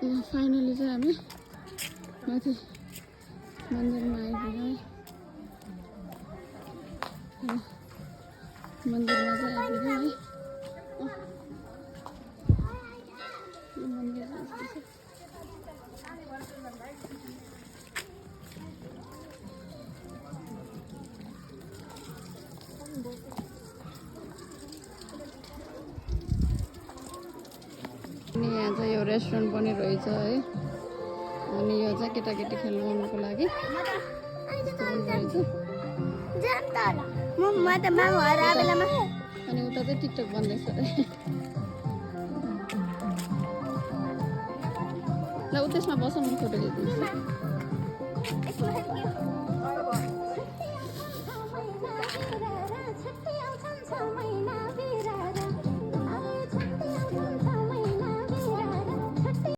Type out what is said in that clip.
Finally चाहिँ हामी माथि मन्दिरमा आइपुग्यौँ। मन्दिरमा चाहिँ आइपुग्यौँ है। यो मन्दिर अनि यहाँ चाहिँ यो रेस्टुरेन्ट पनि रहेछ है। अनि यो चाहिँ केटाकेटी खेल्नुको लागि अनि उता चाहिँ टिकटक बन्दैछ अरे। ल उ त्यसमा बसौँ, म फोटो खिचिदिन्छु।